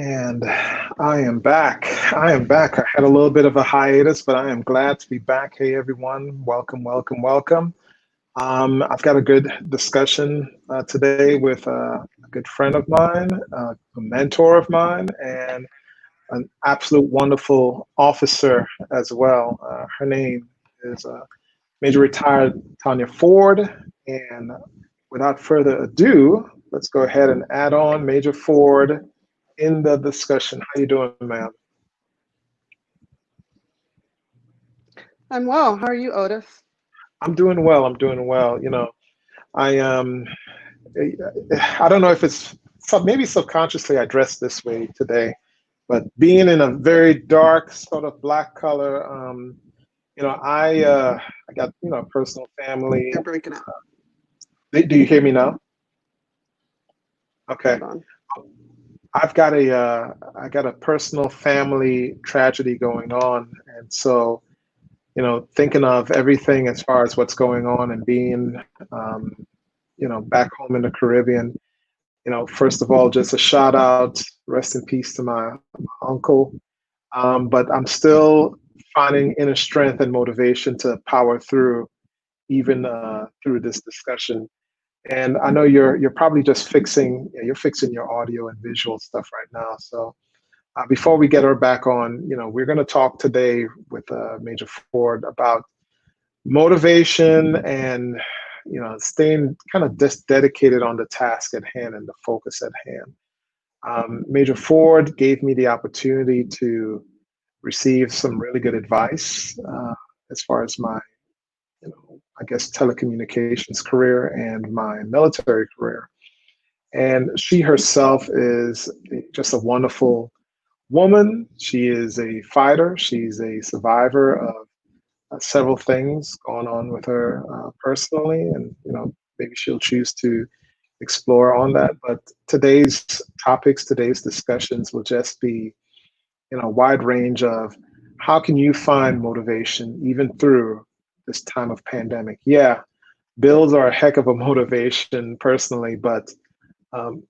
And I am back. I am back. I had a little bit of a hiatus, but I am glad to be back. Hey, everyone. Welcome, welcome, welcome. I've got a good discussion today with a good friend of mine, a mentor of mine, and an absolute wonderful officer as well. Her name is Major Retired Taunya Ford. And without further ado, let's go ahead and add on Major Ford in the discussion. How you doing, ma'am? I'm well. How are you, Otis? I'm doing well. I'm doing well. I I don't know if it's maybe subconsciously I dressed this way today, but being in a very dark sort of black color, I got a personal family. You're breaking up. Do you hear me now? Okay. Hold on. I got a personal family tragedy going on, and so thinking of everything as far as what's going on and being, um, back home in the Caribbean. First of all, just a shout out, rest in peace to my uncle. But I'm still finding inner strength and motivation to power through, even through this discussion. And I know you're probably just you're fixing your audio and visual stuff right now. So before we get her back on, we're going to talk today with Major Ford about motivation and staying kind of just dedicated on the task at hand and the focus at hand. Major Ford gave me the opportunity to receive some really good advice as far as my, I guess, telecommunications career and my military career. And she herself is just a wonderful woman. She is a fighter. She's a survivor of several things going on with her personally, and maybe she'll choose to explore on that. But today's topics, today's discussions will just be a wide range of how can you find motivation even through this time of pandemic. Yeah, bills are a heck of a motivation personally, but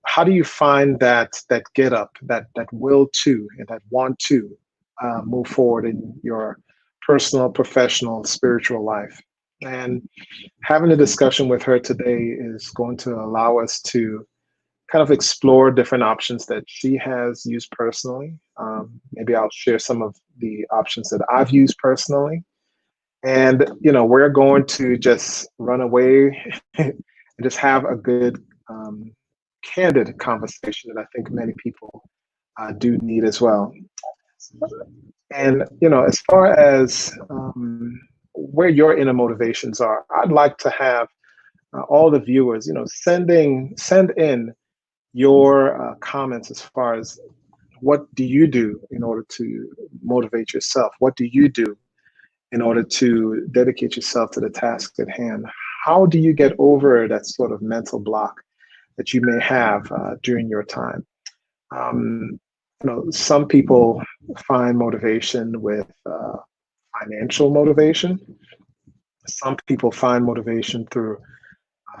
how do you find that get up, that will to, and that want to move forward in your personal, professional, spiritual life? And having a discussion with her today is going to allow us to kind of explore different options that she has used personally. Maybe I'll share some of the options that I've used personally. And, we're going to just run away and just have a good, candid conversation that I think many people do need as well. And, as far as where your inner motivations are, I'd like to have all the viewers, send in your comments as far as what do you do in order to motivate yourself? What do you do in order to dedicate yourself to the task at hand? How do you get over that sort of mental block that you may have during your time? Some people find motivation with financial motivation. Some people find motivation through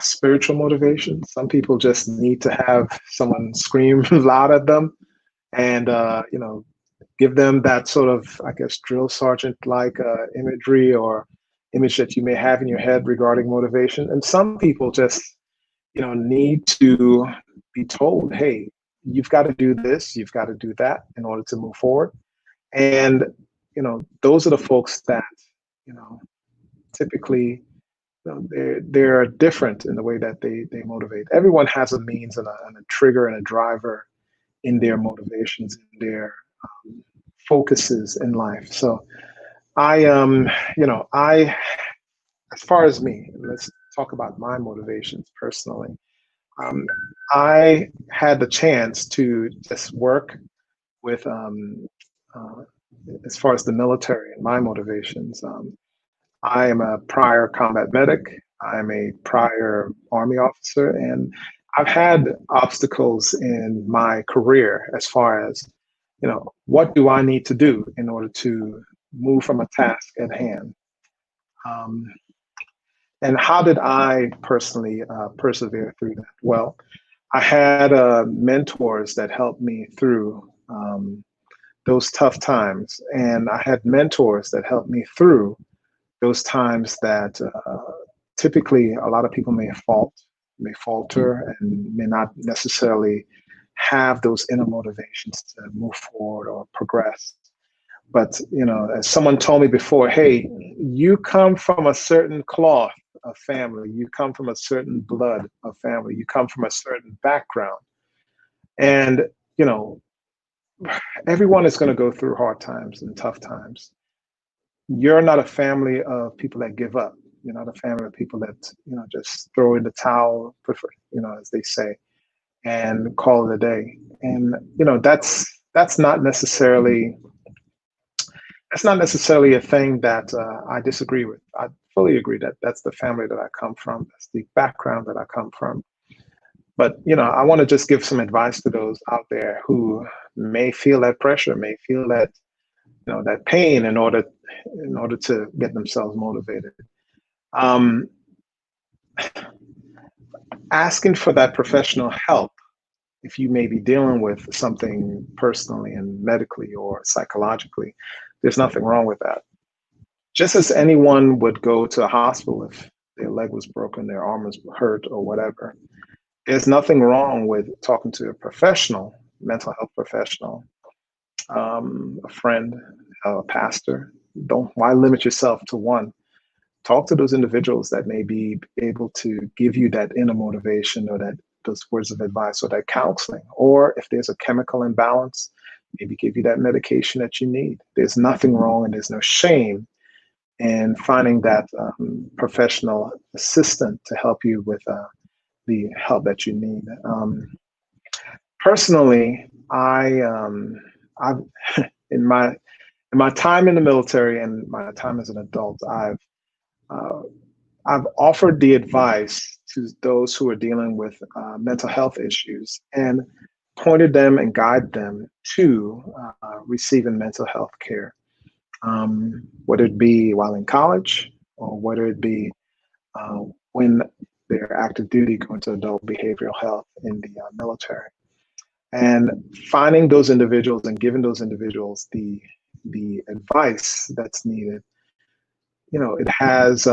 spiritual motivation. Some people just need to have someone scream loud at them and give them that sort of, I guess, drill sergeant like imagery or image that you may have in your head regarding motivation. And some people just need to be told, hey, you've got to do this, you've got to do that in order to move forward. And those are the folks that typically they're different in the way that they motivate. Everyone has a means and a trigger and a driver in their motivations, in their focuses in life. So I as far as me, let's talk about my motivations personally. I had the chance to just work with uh, as far as the military and my motivations. I am a prior combat medic. I'm a prior Army officer, and I've had obstacles in my career as far as, what do I need to do in order to move from a task at hand? Um, and how did I personally persevere through that? Well, I had mentors that helped me through those tough times. And I had mentors that helped me through those times that typically a lot of people may falter, and may not necessarily have those inner motivations to move forward or progress. But, as someone told me before, hey, you come from a certain cloth of family, you come from a certain blood of family, you come from a certain background. And, everyone is going to go through hard times and tough times. You're not a family of people that give up. You're not a family of people that, just throw in the towel, as they say, and call it a day. And, that's not necessarily a thing that I disagree with. I fully agree that that's the family that I come from. That's the background that I come from. But, I want to just give some advice to those out there who may feel that pressure, may feel that, that pain in order to get themselves motivated. Asking for that professional help, if you may be dealing with something personally and medically or psychologically, there's nothing wrong with that. Just as anyone would go to a hospital if their leg was broken, their arm was hurt, or whatever, there's nothing wrong with talking to a professional, mental health professional, a friend, a pastor. Why limit yourself to one? Talk to those individuals that may be able to give you that inner motivation, or those words of advice, or that counseling. Or if there's a chemical imbalance, maybe give you that medication that you need. There's nothing wrong, and there's no shame in finding that professional assistant to help you with the help that you need. Personally, I've in my time in the military and my time as an adult, I've offered the advice to those who are dealing with mental health issues, and pointed them and guided them to receiving mental health care, whether it be while in college, or whether it be when they're active duty going to adult behavioral health in the military. And finding those individuals and giving those individuals the advice that's needed, it has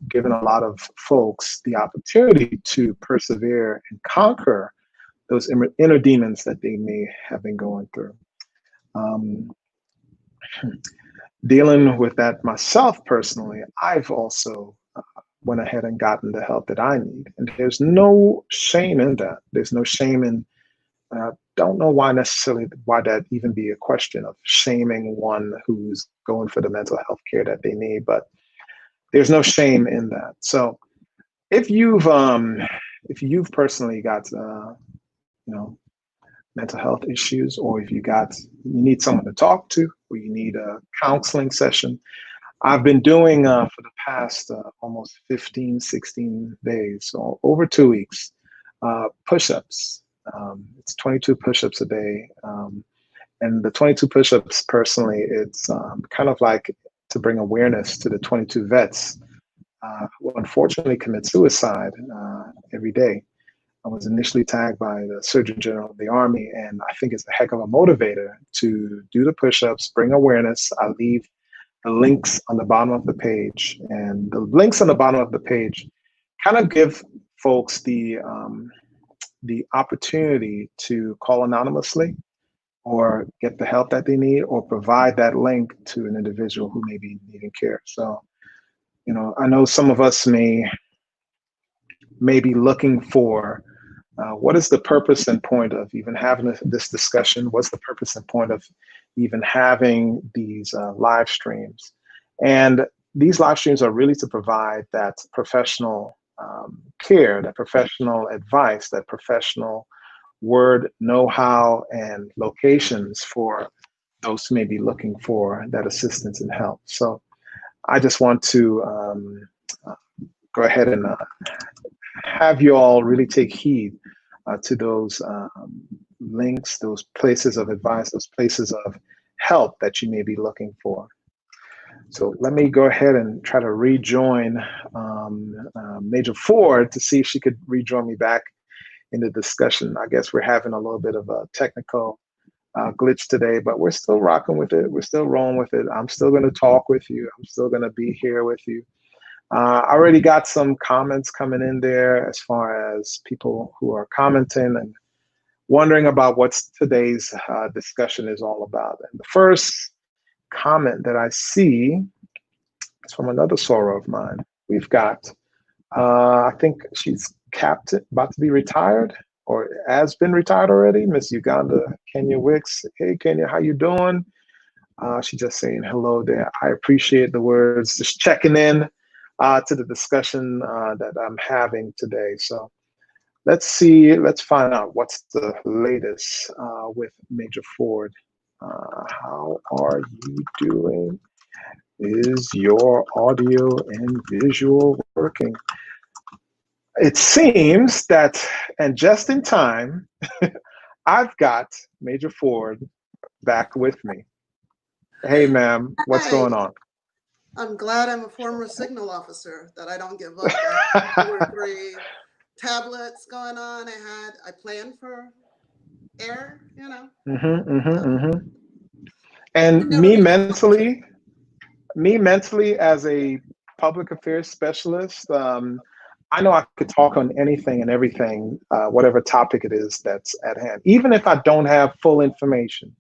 given a lot of folks the opportunity to persevere and conquer those inner demons that they may have been going through. Dealing with that myself personally, I've also went ahead and gotten the help that I need. And there's no shame in that. There's no shame in, I don't know why that even be a question of shaming one who's going for the mental health care that they need, but there's no shame in that. So if you've personally got mental health issues, or if you need someone to talk to, or you need a counseling session, I've been doing for the past almost 15, 16 days, so over 2 weeks, push-ups. It's 22 push-ups a day. And the 22 push-ups, personally, it's kind of like to bring awareness to the 22 vets who unfortunately commit suicide every day. I was initially tagged by the Surgeon General of the Army, and I think it's a heck of a motivator to do the push-ups, bring awareness. I leave the links on the bottom of the page, and the links on the bottom of the page kind of give folks the opportunity to call anonymously, or get the help that they need, or provide that link to an individual who may be needing care. So, I know some of us may be looking for what is the purpose and point of even having this discussion? What's the purpose and point of even having these live streams? And these live streams are really to provide that professional care, that professional advice, that professional word, know-how, and locations for those who may be looking for that assistance and help. So I just want to go ahead and have you all really take heed to those links, those places of advice, those places of help that you may be looking for. So let me go ahead and try to rejoin Major Ford to see if she could rejoin me back in the discussion. I guess we're having a little bit of a technical glitch today, but we're still rocking with it. We're still rolling with it. I'm still going to talk with you. I'm still going to be here with you. I already got some comments coming in there as far as people who are commenting and wondering about what today's discussion is all about. And the first comment that I see is from another soror of mine. We've got, I think she's captain, about to be retired or has been retired already, Miss Uganda Kenya Wicks. Hey, Kenya, how you doing? She's just saying hello there. I appreciate the words, just checking in to the discussion that I'm having today. So let's see, let's find out what's the latest with Major Ford. How are you doing? Is your audio and visual working? It seems that, and just in time, I've got Major Ford back with me. Hey, ma'am, what's going on? I'm glad I'm a former signal officer, that I don't give up. I had 2 or 3 tablets going on. I planned for air, you know. And me mentally as a public affairs specialist, I know I could talk on anything and everything, whatever topic it is that's at hand. Even if I don't have full information,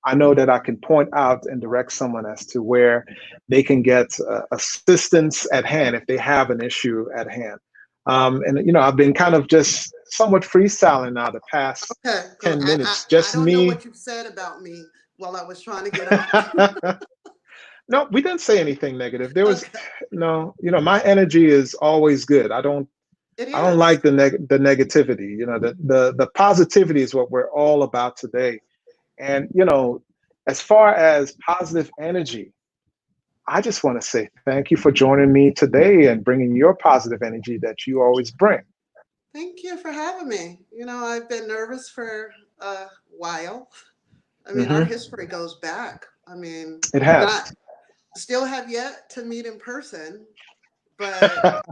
I know that I can point out and direct someone as to where they can get assistance at hand if they have an issue at hand. And, you know, I've been kind of just somewhat freestyling now the past 10 minutes. I don't know what you said about me while I was trying to get on. No, we didn't say anything negative. There was no, you know, my energy is always good. I don't like the negativity. You know, the positivity is what we're all about today. And, you know, as far as positive energy, I just want to say thank you for joining me today and bringing your positive energy that you always bring. Thank you for having me. You know, I've been nervous for a while. I mean, our history goes back. I mean, it has. Still have yet to meet in person, but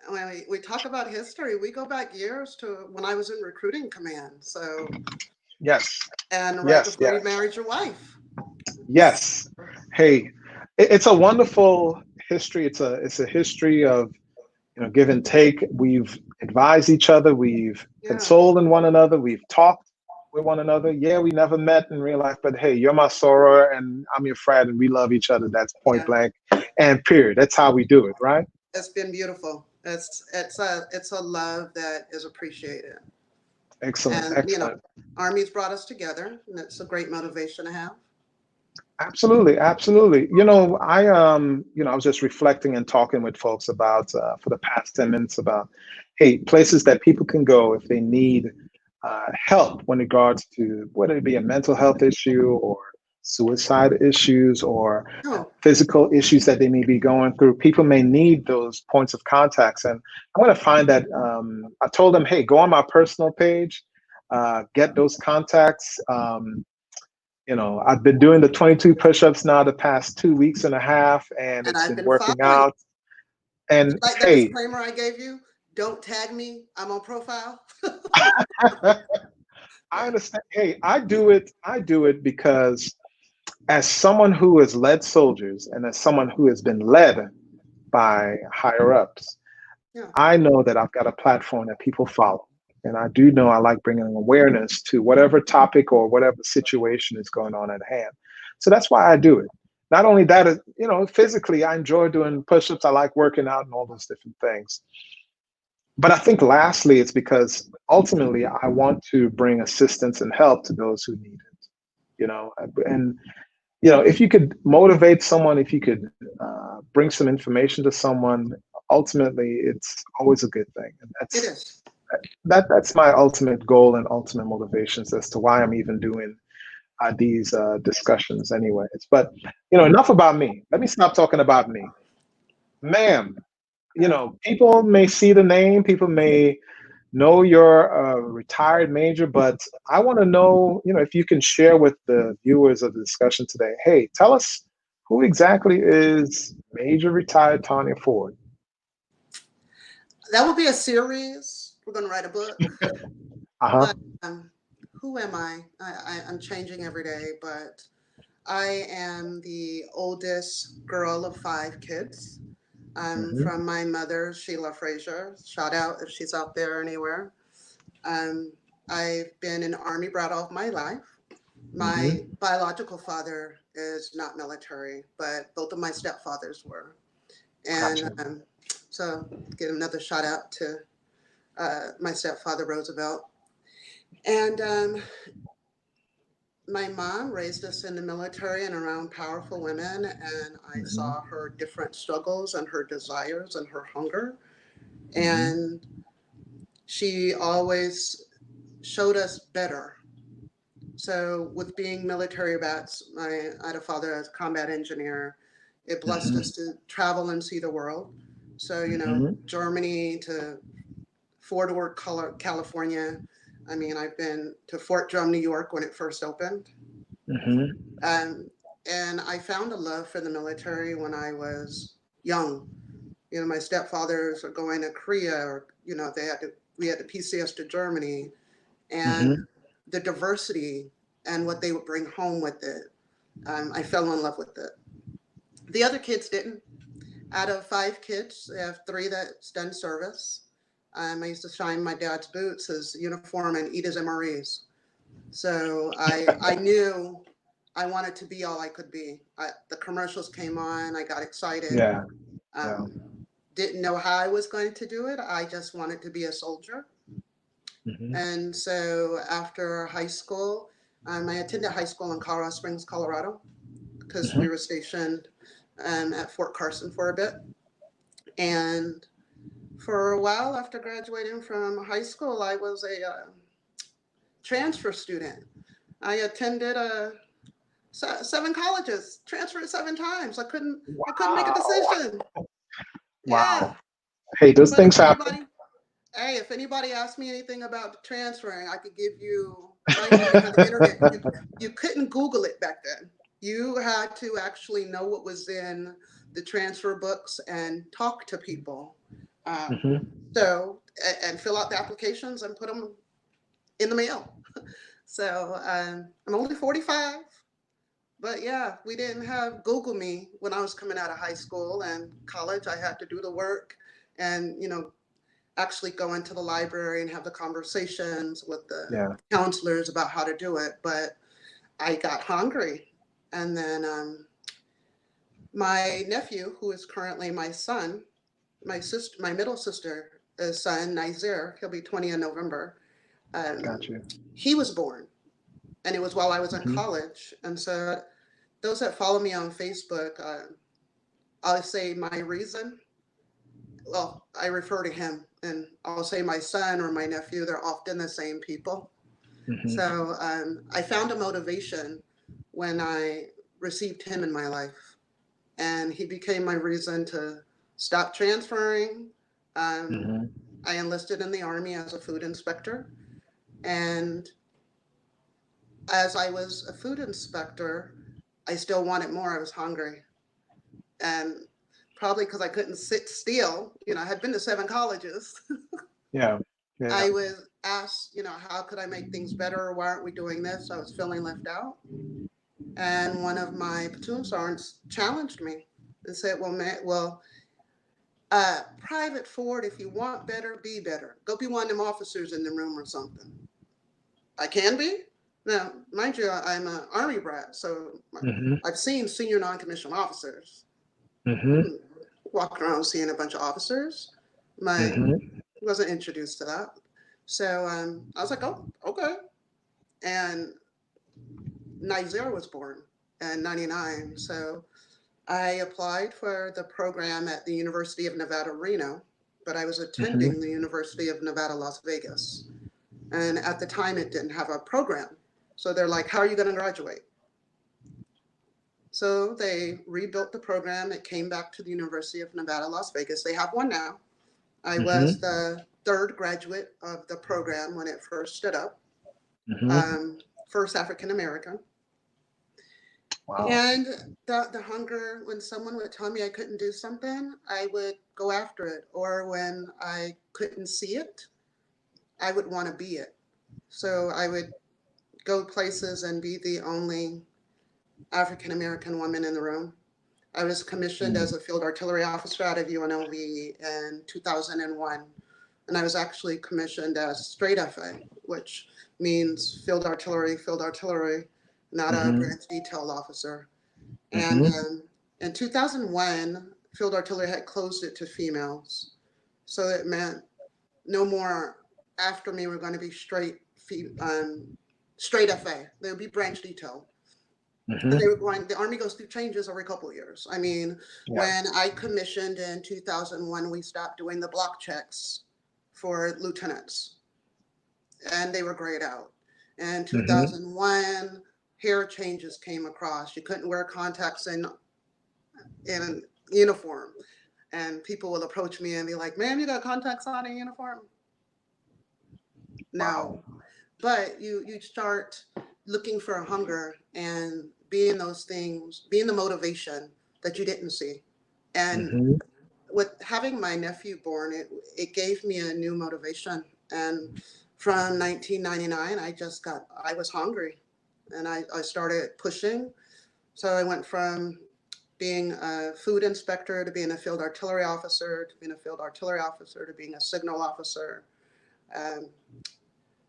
when we talk about history, we go back years to when I was in recruiting command. So yes, and right before you married your wife. Yes. Hey, it's a wonderful history. It's a history of, you know, give and take. We've advised each other. We've consoled in one another. We've talked with one another. Yeah, we never met in real life, but hey, you're my soror and I'm your friend and we love each other. That's point blank and period. That's how we do it, right? It's been beautiful. It's a love that is appreciated. Excellent. And you know, Army's brought us together, and it's a great motivation to have. Absolutely, absolutely. You know, I was just reflecting and talking with folks about for the past 10 minutes about, hey, places that people can go if they need help when regards to whether it be a mental health issue or suicide issues or physical issues that they may be going through. People may need those points of contacts, and I'm going to find that. I told them, hey, go on my personal page, get those contacts. You know, I've been doing the 22 push-ups now the past 2 weeks and a half, and it's been working out. And like that disclaimer I gave you, don't tag me, I'm on profile. I understand. Hey, I do it because as someone who has led soldiers and as someone who has been led by higher ups, I know that I've got a platform that people follow. And I do know I like bringing awareness to whatever topic or whatever situation is going on at hand. So that's why I do it. Not only that, you know, physically, I enjoy doing push-ups. I like working out and all those different things. But I think lastly, it's because ultimately I want to bring assistance and help to those who need it, you know, and, you know, if you could motivate someone, if you could bring some information to someone, ultimately, it's always a good thing. And that's my ultimate goal and ultimate motivations as to why I'm even doing these discussions anyways. But, you know, enough about me. Let me stop talking about me. Ma'am, you know, people may see the name, people may know you're a retired major, but I want to know, you know, if you can share with the viewers of the discussion today, hey, tell us who exactly is Major Retired Taunya Ford? That will be a series. We're going to write a book. But, who am I? I'm changing every day, but I am the oldest girl of 5 kids. From my mother, Sheila Frazier. Shout out if she's out there anywhere. Um, I've been an Army brat all of my life. My biological father is not military, but both of my stepfathers were. And Gotcha. so, give another shout out to my stepfather, Roosevelt. And my mom raised us in the military and around powerful women, and I saw her different struggles and her desires and her hunger. And she always showed us better. So, with being military vets, I had a father as a combat engineer. It blessed us to travel and see the world. So, Germany to Fort Worth, California. I mean, I've been to Fort Drum, New York when it first opened. And I found a love for the military when I was young. My stepfathers are going to Korea, or we had to PCS to Germany, and the diversity and what they would bring home with it. I fell in love with it. The other kids didn't. Out of 5 kids, I have 3 that's done service. I used to shine my dad's boots, his uniform, and eat his MREs. So I knew I wanted to be all I could be. The commercials came on, I got excited. Yeah. Didn't know how I was going to do it. I just wanted to be a soldier. And so after high school, I attended high school in Colorado Springs, Colorado, because we were stationed at Fort Carson for a bit. And for a while after graduating from high school, I was a transfer student. I attended 7 colleges, transferred 7 times. I couldn't make a decision. Yeah. Wow. Hey, those But things happen. if anybody asked me anything about transferring, I could give you. Right, you didn't have the internet. You couldn't Google it back then. You had to actually know what was in the transfer books and talk to people. So, and fill out the applications and put them in the mail. So I'm only 45, but yeah, we didn't have Google Me when I was coming out of high school and college. I had to do the work and, actually go into the library and have the conversations with the counselors about how to do it. But I got hungry. And then my nephew, who is currently my son, my middle sister's son, Nizer, he'll be 20 in November. Gotcha. He was born, and it was while I was in college. And so those that follow me on Facebook, I'll say my reason. Well, I refer to him, and I'll say my son or my nephew. They're often the same people. So I found a motivation when I received him in my life, and he became my reason to stop transferring. I enlisted in the Army as a food inspector, and as I was a food inspector, I still wanted more. I was hungry, and probably because I couldn't sit still. I had been to 7 colleges. Yeah. I was asked, how could I make things better? Why aren't we doing this? I was feeling left out. And one of my platoon sergeants challenged me and said, Private Ford, if you want better, be better. Go be one of them officers in the room or something. I can be? Now, mind you, I'm an Army brat, so I've seen senior non-commissioned officers. Walking around seeing a bunch of officers. Wasn't introduced to that. So I was like, oh, okay. And Nizer was born in 99. So I applied for the program at the University of Nevada, Reno, but I was attending the University of Nevada, Las Vegas. And at the time, it didn't have a program. So they're like, how are you going to graduate? So they rebuilt the program. It came back to the University of Nevada, Las Vegas. They have one now. I was the 3rd graduate of the program when it first stood up. First African American. Wow. And the hunger, when someone would tell me I couldn't do something, I would go after it. Or when I couldn't see it, I would want to be it. So I would go places and be the only African-American woman in the room. I was commissioned as a field artillery officer out of UNLV in 2001. And I was actually commissioned as straight FA, which means field artillery, not a branch detail officer. And in 2001, field artillery had closed it to females. So it meant no more after me were going to be straight FA. They would be branch detail. And they were going, the Army goes through changes every couple of years. I mean, when I commissioned in 2001, we stopped doing the block checks for lieutenants, and they were grayed out. In 2001, hair changes came across. You couldn't wear contacts in uniform. And people will approach me and be like, "Ma'am, you got contacts on in uniform?" No. Wow. But you start looking for a hunger and being those things, being the motivation that you didn't see. And with having my nephew born, it gave me a new motivation. And from 1999, I was hungry, and I started pushing. So I went from being a food inspector to being a field artillery officer, to being a field artillery officer, to being a signal officer.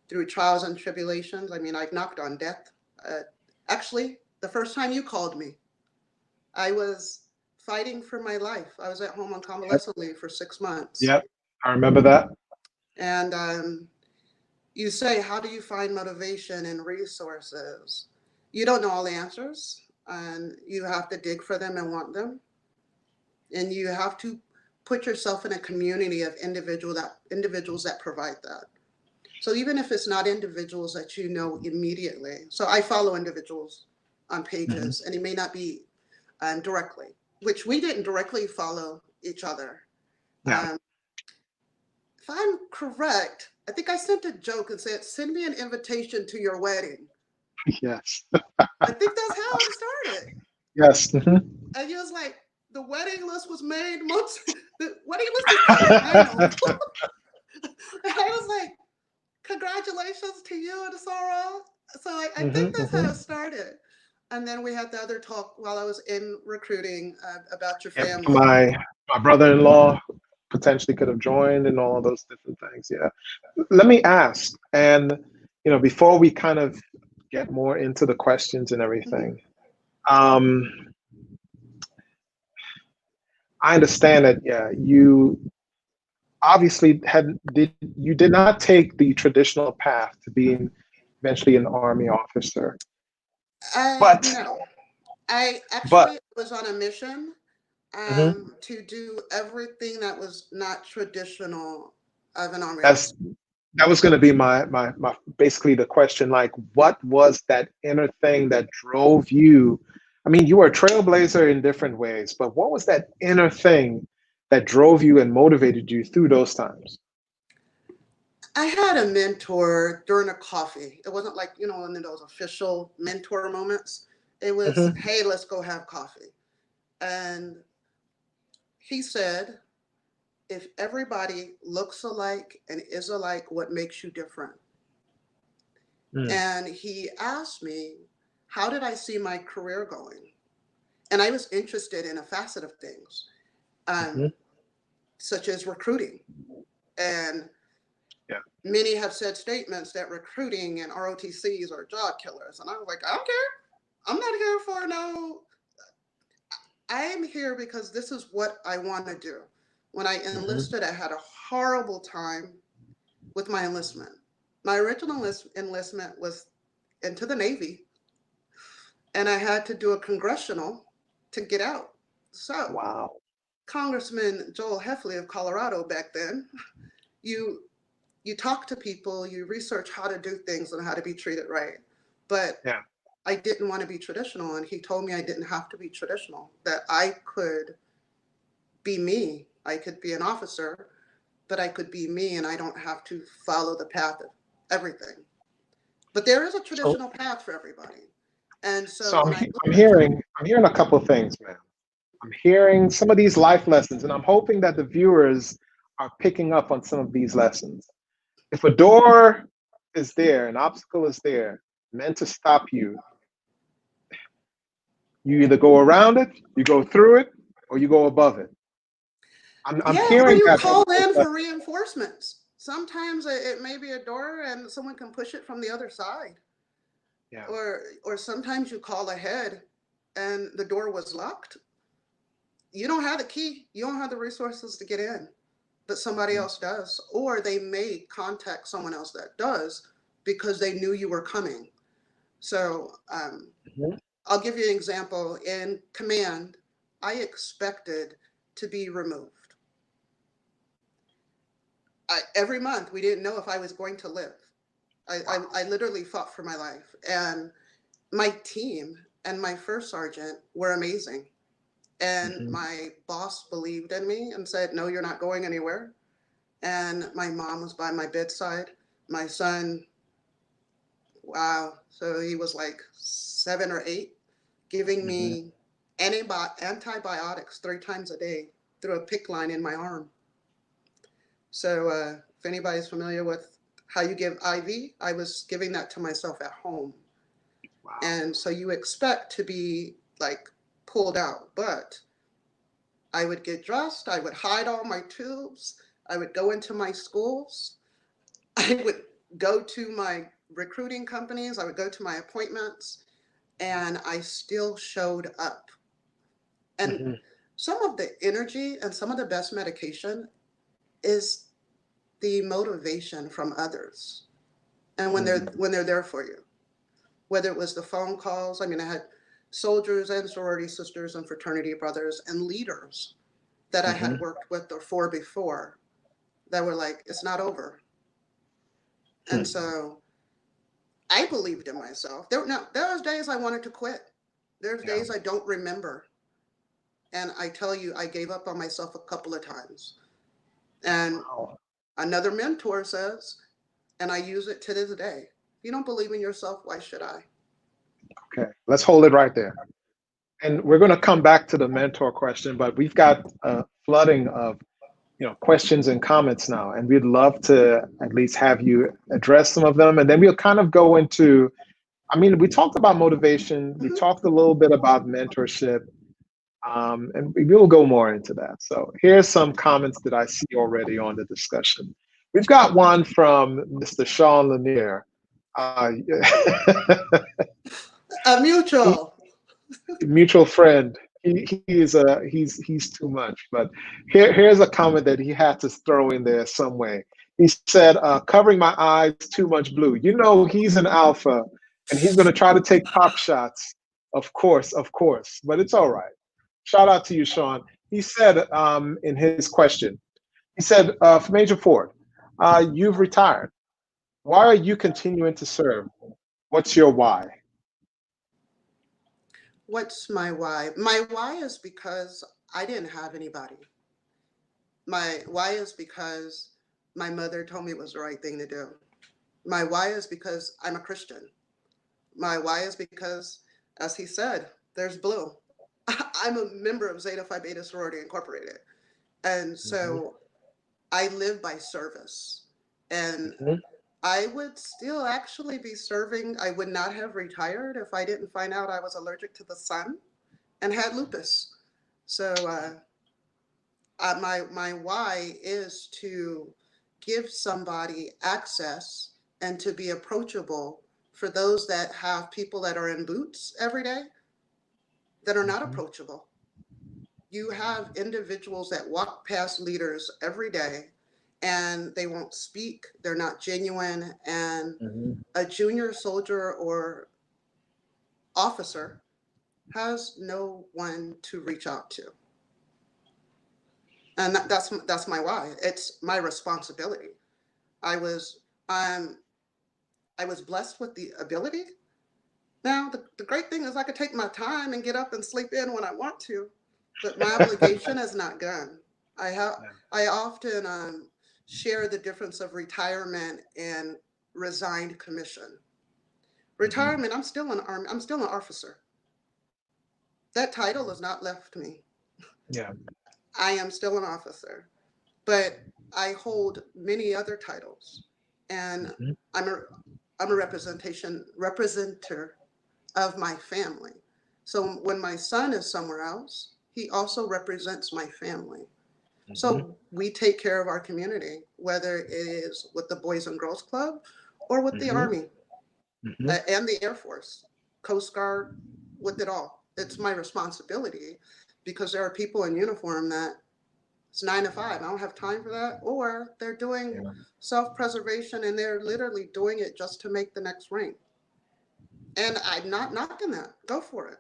Through trials and tribulations, I mean, I've knocked on death. Actually, the first time you called me, I was fighting for my life. I was at home on convalescent leave for 6 months. Yep, I remember that. And you say, how do you find motivation and resources? You don't know all the answers, and you have to dig for them and want them. And you have to put yourself in a community of individuals that provide that. So even if it's not individuals that you know immediately, so I follow individuals on pages, and it may not be directly, which we didn't directly follow each other. Yeah. If I'm correct, I think I sent a joke and said, "Send me an invitation to your wedding." Yes. I think that's how it started. Yes. And he was like, the wedding list was made months. The wedding list is final. And I was like, congratulations to you and Sarah. So I think that's how it started. And then we had the other talk while I was in recruiting about your family. My brother-in-law potentially could have joined and all of those different things. Yeah. Let me ask, and before we kind of get more into the questions and everything, I understand that, yeah, you obviously did not take the traditional path to being eventually an Army officer. No. I actually was on a mission to do everything that was not traditional of an Army officer. That was going to be my basically the question, like, what was that inner thing that drove you? I mean, you were a trailblazer in different ways, but what was that inner thing that drove you and motivated you through those times? I had a mentor during a coffee. It wasn't like, one of those official mentor moments. It was, hey, let's go have coffee. And he said, if everybody looks alike and is alike, what makes you different? And he asked me, how did I see my career going? And I was interested in a facet of things, such as recruiting. And many have said statements that recruiting and ROTCs are job killers. And I was like, I don't care. I'm not here for no. I am here because this is what I want to do. When I enlisted, I had a horrible time with my enlistment. My original enlistment was into the Navy, and I had to do a congressional to get out. So, wow. Congressman Joel Heffley of Colorado back then, you talk to people, you research how to do things and how to be treated right. But I didn't want to be traditional, and he told me I didn't have to be traditional, that I could be me. I could be an officer, but I could be me, and I don't have to follow the path of everything. But there is a traditional path for everybody. And so I'm hearing a couple of things, man. I'm hearing some of these life lessons, and I'm hoping that the viewers are picking up on some of these lessons. If a door is there, an obstacle is there, meant to stop you, you either go around it, you go through it, or you go above it. I'm Yeah, or hearing you that. call in for reinforcements. Sometimes it may be a door and someone can push it from the other side. Yeah. Or sometimes you call ahead and the door was locked. You don't have the key. You don't have the resources to get in, but somebody else does. Or they may contact someone else that does because they knew you were coming. So I'll give you an example. In command, I expected to be removed. Every month, we didn't know if I was going to live. I literally fought for my life. And my team and my first sergeant were amazing. And my boss believed in me and said, no, you're not going anywhere. And my mom was by my bedside. My son, wow. So he was like 7 or 8, giving me antibiotics 3 times a day through a PICC line in my arm. So if anybody's familiar with how you give IV, I was giving that to myself at home. Wow. And so you expect to be like pulled out, but I would get dressed, I would hide all my tubes, I would go into my schools, I would go to my recruiting companies, I would go to my appointments, and I still showed up. And some of the energy and some of the best medication is the motivation from others. And when they're there for you, whether it was the phone calls, I mean, I had soldiers and sorority sisters and fraternity brothers and leaders that I had worked with or for before that were like, it's not over. And so I believed in myself. There was days I wanted to quit. There's days I don't remember. And I tell you, I gave up on myself a couple of times. And another mentor says, and I use it to this day, if you don't believe in yourself, why should I? Okay, let's hold it right there. And we're going to come back to the mentor question, but we've got a flooding of questions and comments now, and we'd love to at least have you address some of them, and then we'll kind of go into, I mean, we talked about motivation, we talked a little bit about mentorship, and we will go more into that. So here's some comments that I see already on the discussion. We've got one from Mr. Sean Lanier. A mutual friend. He's too much. But here's a comment that he had to throw in there some way. He said, "Covering my eyes, too much blue." You know, he's an alpha, and he's going to try to take pop shots. Of course, but it's all right. Shout out to you, Sean. He said in his question, he said, for Major Ford, you've retired. Why are you continuing to serve? What's your why? What's my why? My why is because I didn't have anybody. My why is because my mother told me it was the right thing to do. My why is because I'm a Christian. My why is because, as he said, there's blue. I'm a member of Zeta Phi Beta Sorority Incorporated. And so I live by service. And I would still actually be serving. I would not have retired if I didn't find out I was allergic to the sun and had lupus. So my why is to give somebody access and to be approachable for those that have people that are in boots every day that are not approachable. You have individuals that walk past leaders every day and they won't speak, they're not genuine, and a junior soldier or officer has no one to reach out to. And that's my why. It's my responsibility. I was blessed with the ability. Now, the great thing is I could take my time and get up and sleep in when I want to, but my obligation is not gone. I often share the difference of retirement and resigned commission. Retirement, I'm still an officer. That title has not left me. Yeah. I am still an officer, but I hold many other titles, and I'm a representative of my family. So when my son is somewhere else, he also represents my family. Mm-hmm. So we take care of our community, whether it is with the Boys and Girls Club or with the Army and the Air Force, Coast Guard, with it all. It's my responsibility because there are people in uniform that it's 9 to 5. I don't have time for that. Or they're doing self-preservation and they're literally doing it just to make the next rank. And I'm not knocking that. Go for it.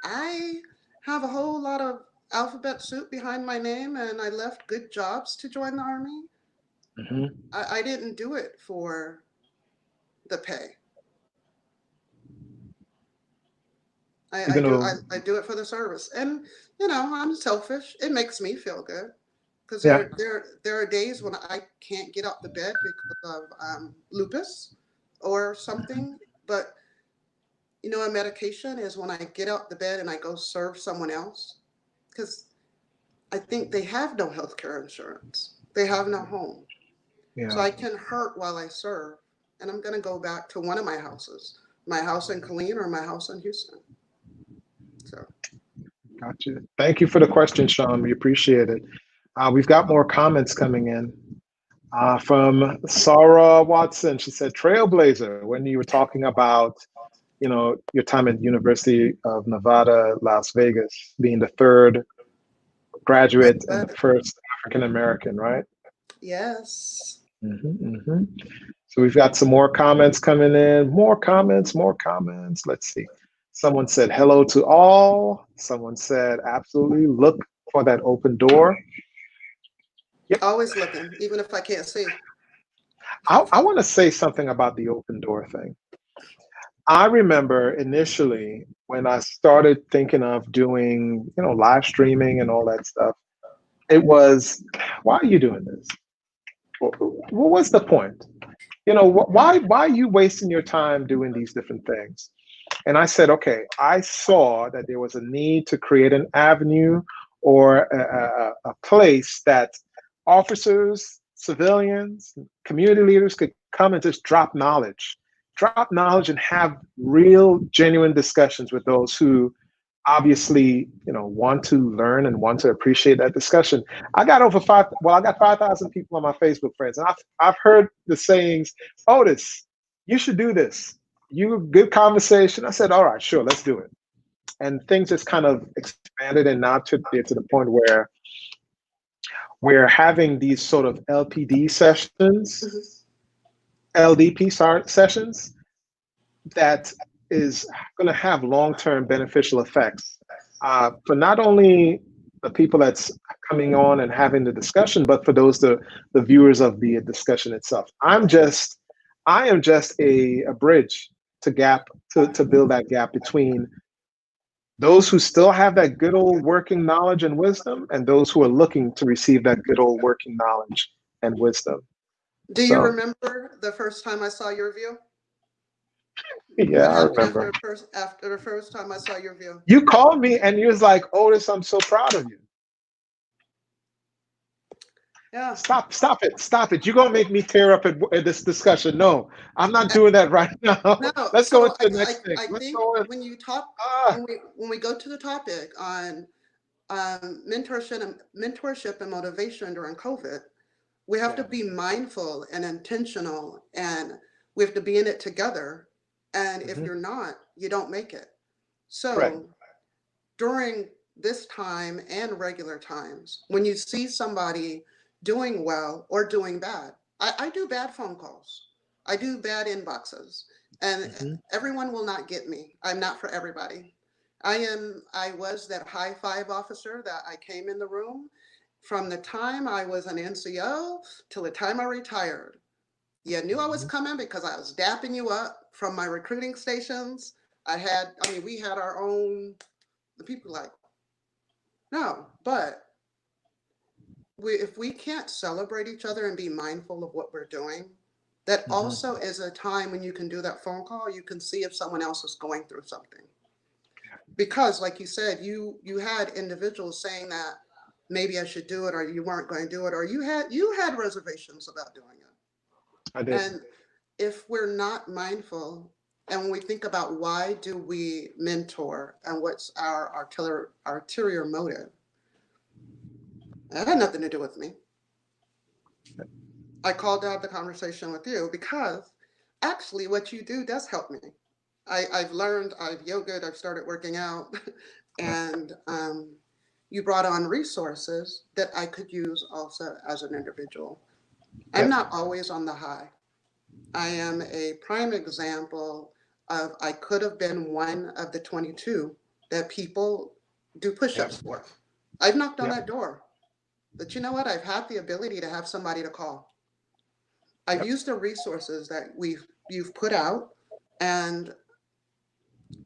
I have a whole lot of alphabet soup behind my name and I left good jobs to join the Army. I didn't do it for the pay. I do it for the service. And, you know, I'm selfish. It makes me feel good. Because there are days when I can't get out the bed because of lupus or something. But, you know, a medication is when I get out the bed and I go serve someone else. Because I think they have no health care insurance. They have no home. So I can hurt while I serve. And I'm going to go back to one of my houses, my house in Killeen or my house in Houston. So. Gotcha. Thank you for the question, Sean. We appreciate it. We've got more comments coming in from Sarah Watson. She said, Trailblazer, when you were talking about, you know, your time at University of Nevada, Las Vegas, being the third graduate and the first African-American, right? Yes. So we've got some more comments coming in. More comments. Let's see. Someone said, hello to all. Someone said, absolutely, look for that open door. Yep. Always looking, even if I can't see. I want to say something about the open door thing. I remember initially when I started thinking of doing, you know, live streaming and all that stuff, it was, why are you doing this? What was the point? You know, why are you wasting your time doing these different things? And I said, okay, I saw that there was a need to create an avenue or a place that officers, civilians, community leaders could come and just drop knowledge and have real, genuine discussions with those who obviously, you know, want to learn and want to appreciate that discussion. I got 5,000 people on my Facebook friends, and I've heard the sayings, Otis, you should do this. Good conversation. I said, all right, sure, let's do it. And things just kind of expanded, and now to the point where we're having these sort of LPD sessions, LDP sessions, that is going to have long-term beneficial effects for not only the people that's coming on and having the discussion, but for those the viewers of the discussion itself. I am just a bridge to build that gap between those who still have that good old working knowledge and wisdom and those who are looking to receive that good old working knowledge and wisdom. Do you remember the first time I saw your view? Yeah, I remember. After the first time I saw your view. You called me and you was like, Otis, I'm so proud of you. Yeah. Stop it. You're going to make me tear up at this discussion. No, I'm not doing that right now. No, Let's go into the next thing. I think when you talk, when we go to the topic on mentorship and motivation during COVID, we have to be mindful and intentional, and we have to be in it together. And if you're not, you don't make it. So during this time and regular times, when you see somebody doing well or doing bad, I do bad phone calls. I do bad inboxes, and everyone will not get me. I'm not for everybody. I was that high five officer that I came in the room from the time I was an NCO till the time I retired. You knew I was coming because I was dapping you up from my recruiting stations. We had our own, the people like, no, but if we can't celebrate each other and be mindful of what we're doing, that also is a time when you can do that phone call. You can see if someone else is going through something. Because like you said, you had individuals saying that maybe I should do it, or you weren't going to do it, or you had reservations about doing it. I did. And if we're not mindful, and when we think about why do we mentor and what's our ulterior motive, that had nothing to do with me. I called to have the conversation with you because actually what you do does help me. I've learned, I've yogaed, I've started working out, and you brought on resources that I could use also as an individual. I'm not always on the high. I am a prime example of I could have been one of the 22 that people do push-ups for. I've knocked on that door. But you know what? I've had the ability to have somebody to call. I've used the resources that you've put out, and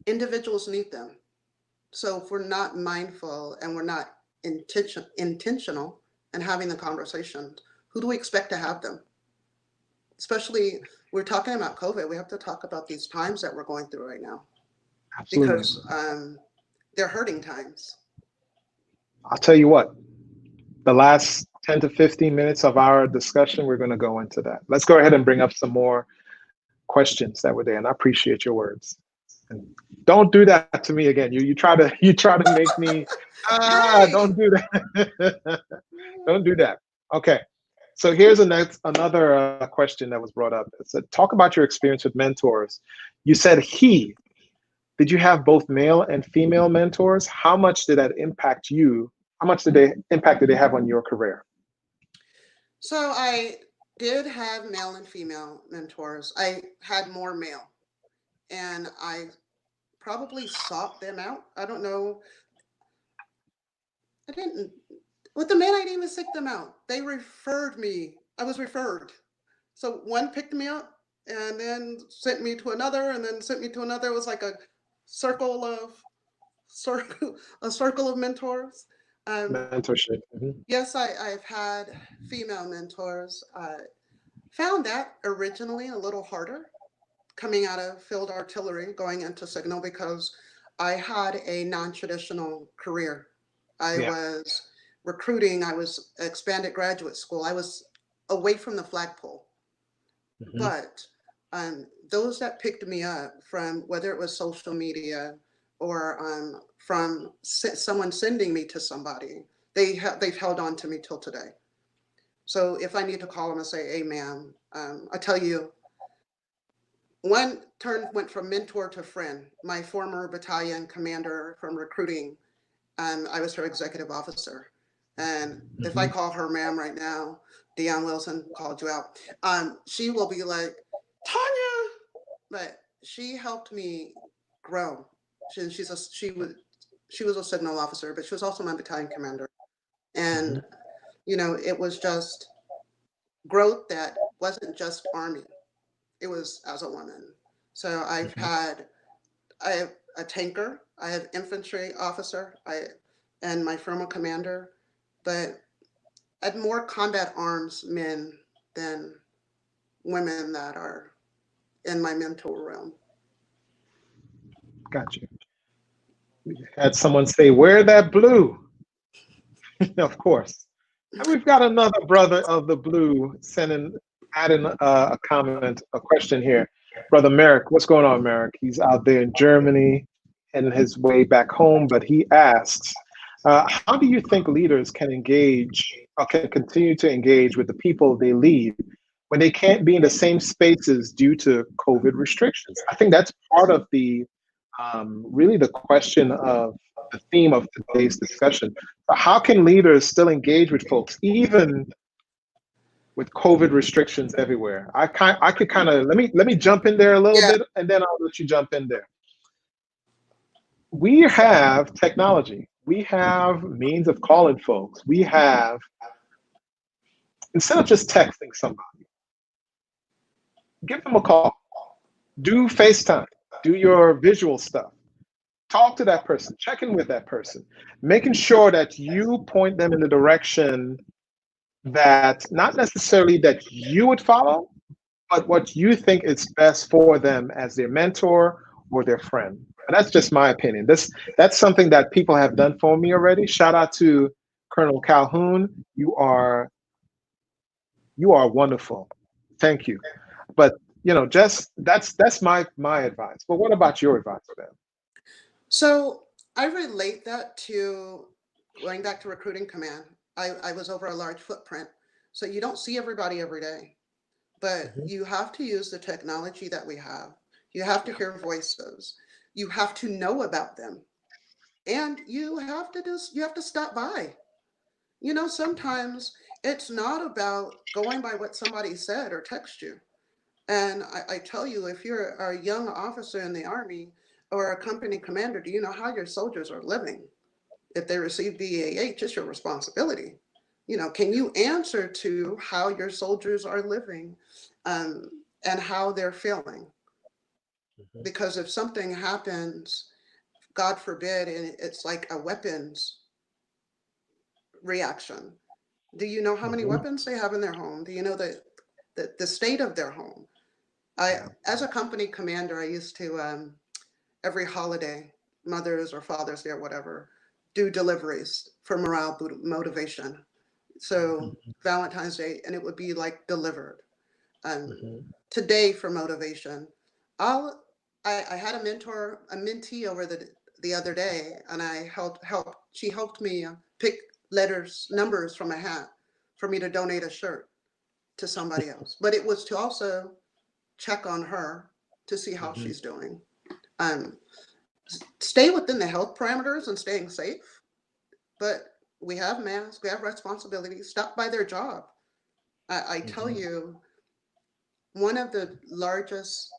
individuals need them. So if we're not mindful and we're not intentional in having the conversations, who do we expect to have them? Especially, we're talking about COVID. We have to talk about these times that we're going through right now. Absolutely. Because they're hurting times. I'll tell you what, the last 10 to 15 minutes of our discussion, we're going to go into that. Let's go ahead and bring up some more questions that were there, and I appreciate your words. And don't do that to me again. You try to make me don't do that. Don't do that. Okay. So here's another question that was brought up. It said, talk about your experience with mentors. You said did you have both male and female mentors? How much did that impact you? How much did they have on your career? So I did have male and female mentors. I had more male, and I probably sought them out. I don't know. I didn't. With the men, I didn't even seek them out. They referred me. I was referred. So one picked me up and then sent me to another, and then sent me to another. It was like a circle of mentors. Mentorship. Mm-hmm. Yes, I've had female mentors. Found that originally a little harder coming out of field artillery, going into signal, because I had a non-traditional career. I was recruiting. I was expanded graduate school. I was away from the flagpole. Mm-hmm. But those that picked me up, from whether it was social media or from someone sending me to somebody, they've held on to me till today. So if I need to call them and say, hey, ma'am, I tell you, one turn went from mentor to friend. My former battalion commander from recruiting, I was her executive officer. And if I call her ma'am right now, Deanne Wilson called you out, she will be like, Taunya. But she helped me grow. She was a signal officer, but she was also my battalion commander. And, you know, it was just growth that wasn't just Army. It was as a woman. So I have a tanker, I have infantry officer, and my former commander, but I had more combat arms men than women that are in my mentor realm. Got you. We had someone say, "Wear that blue." Of course. And we've got another brother of the blue adding a comment, a question here. Brother Merrick, what's going on, Merrick? He's out there in Germany and his way back home, but he asks, how do you think leaders can engage or can continue to engage with the people they lead when they can't be in the same spaces due to COVID restrictions? I think that's part of the really the question of the theme of today's discussion. How can leaders still engage with folks even with COVID restrictions everywhere? I could kind of let me jump in there a little bit, and then I'll let you jump in there. We have technology. We have means of calling folks. We have, instead of just texting somebody, give them a call. Do FaceTime. Do your visual stuff. Talk to that person. Check in with that person. Making sure that you point them in the direction that not necessarily that you would follow, but what you think is best for them as their mentor or their friend. And that's just my opinion. That's something that people have done for me already. Shout out to Colonel Calhoun. You are wonderful. Thank you. But just that's my advice. But what about your advice for them? So I relate that to going back to recruiting command. I was over a large footprint. So you don't see everybody every day, but Hmm. you have to use the technology that we have. You have to hear voices. You have to know about them. And you have to stop by. Sometimes it's not about going by what somebody said or text you. And I tell you, if you're a young officer in the Army or a company commander, do you know how your soldiers are living? If they receive BAH, it's your responsibility. Can you answer to how your soldiers are living um, and how they're feeling? Hmm. Because if something happens, God forbid, and it's like a weapons reaction, do you know how many Hmm. weapons they have in their home? Do you know the state of their home? I, Yeah. as a company commander, I used to every holiday, Mother's or Father's Day or whatever, do deliveries for morale motivation. So Hmm. Valentine's Day, and it would be like delivered. Um, Hmm. Today for motivation, I'll I had a mentee over the other day, and I helped. She helped me pick numbers from a hat for me to donate a shirt to somebody else. But it was to also check on her to see how Hmm. she's doing. Um, Stay within the health parameters and staying safe, but we have masks, we have responsibilities. Stop by their job. I tell Hmm. you, one of the largest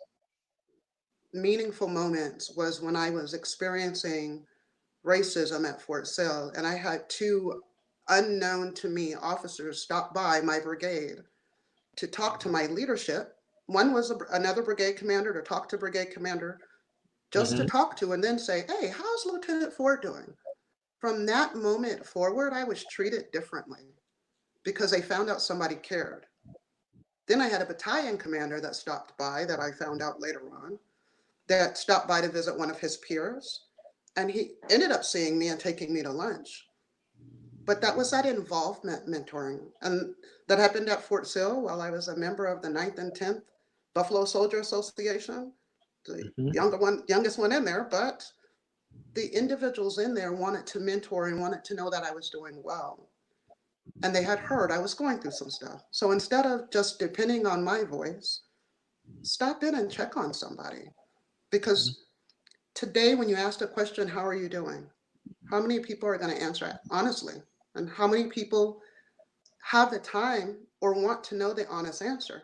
meaningful moments was when I was experiencing racism at Fort Sill, and I had two unknown to me officers stop by my brigade to talk to my leadership. One was another brigade commander to talk to brigade commander, just to Hmm. talk to, and then say, "Hey, how's Lieutenant Ford doing?" From that moment forward, I was treated differently because they found out somebody cared. Then I had a battalion commander that stopped by that I found out later on that stopped by to visit one of his peers. And he ended up seeing me and taking me to lunch. But that was that involvement mentoring. And that happened at Fort Sill while I was a member of the 9th and 10th Buffalo Soldier Association, the Hmm. youngest one in there, but the individuals in there wanted to mentor and wanted to know that I was doing well. And they had heard I was going through some stuff. So instead of just depending on my voice, stop in and check on somebody. Because today, when you ask the question, how are you doing? How many people are going to answer it honestly? And how many people have the time or want to know the honest answer?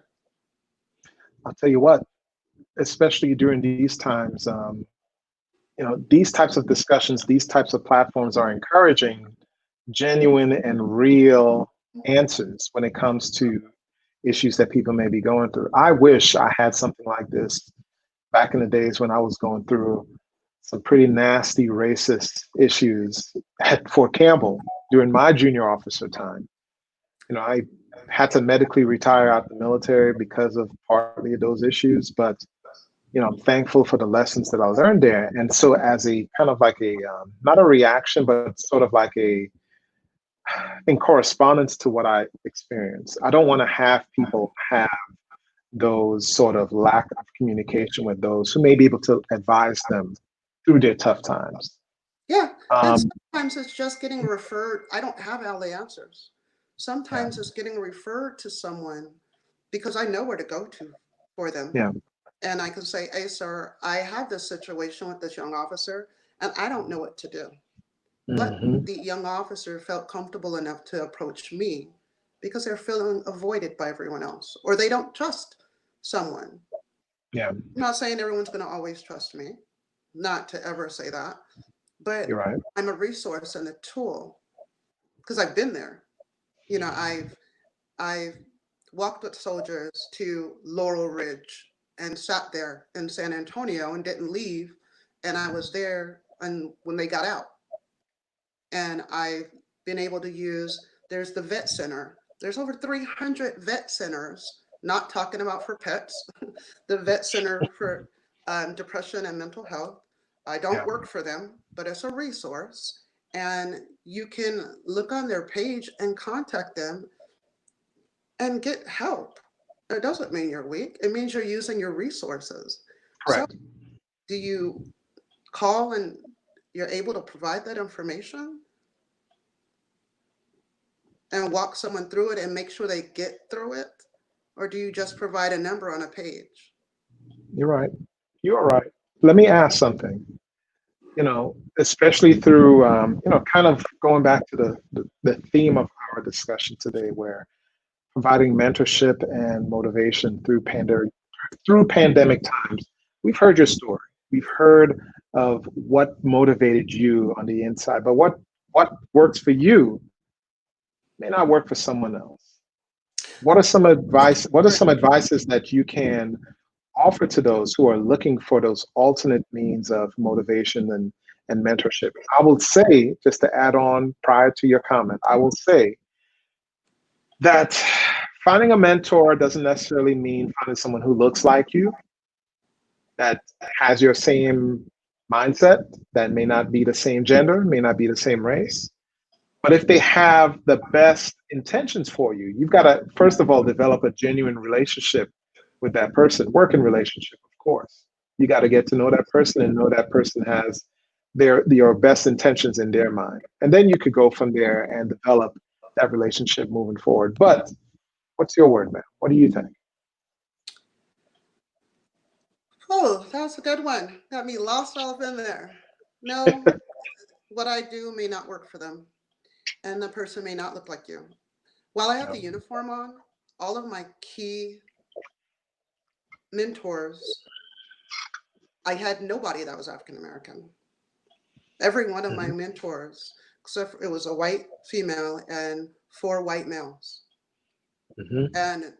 I'll tell you what, especially during these times, these types of discussions, these types of platforms are encouraging genuine and real answers when it comes to issues that people may be going through. I wish I had something like this back in the days when I was going through some pretty nasty racist issues at Fort Campbell during my junior officer time. I had to medically retire out the military because of partly those issues, but I'm thankful for the lessons that I learned there. And so, as a kind of like a not a reaction, but sort of like in correspondence to what I experienced, I don't want to have people have those sort of lack of communication with those who may be able to advise them through their tough times. Yeah. And Um, sometimes it's just getting referred. I don't have all the answers. yeah, Sometimes it's getting referred to someone because I know where to go to for them. yeah. And I can say, hey, sir, I have this situation with this young officer and I don't know what to do. But Hmm. the young officer felt comfortable enough to approach me because they're feeling avoided by everyone else or they don't trust someone. Yeah, I'm not saying everyone's going to always trust me, not to ever say that, you're but right. I'm a resource and a tool because I've been there. You know, I've walked with soldiers to Laurel Ridge and sat there in San Antonio and didn't leave, and I was there and when they got out. And I've been able to use, there's the vet center. There's over 300 vet centers, not talking about for pets, the vet center for depression and mental health. I don't Yeah. work for them, but it's a resource. And you can look on their page and contact them and get help. It doesn't mean you're weak. It means you're using your resources. So Correct. do you call and you're able to provide that information and walk someone through it and make sure they get through it? Or do you just provide a number on a page? You're right. You are right. Let me ask something. Especially through, kind of going back to the theme of our discussion today, where providing mentorship and motivation through pandemic times. We've heard your story. We've heard of what motivated you on the inside, but what works for you may not work for someone else. What are some advice? What are some advices that you can offer to those who are looking for those alternate means of motivation and mentorship? I will say, just to add on prior to your comment, I will say that finding a mentor doesn't necessarily mean finding someone who looks like you, that has your same mindset, that may not be the same gender, may not be the same race. But if they have the best intentions for you, you've got to, first of all, develop a genuine relationship with that person, working relationship, of course. You got to get to know that person and know that person has your best intentions in their mind. And then you could go from there and develop that relationship moving forward. But what's your word, man? What do you think? Oh, that's a good one. Got me lost all up in there. No, what I do may not work for them, and the person may not look like you. While I have Yeah. the uniform on, all of my key mentors, I had nobody that was African American. Every one of my Mhm. mentors, except for, it was a white female and four white males. Mhm. And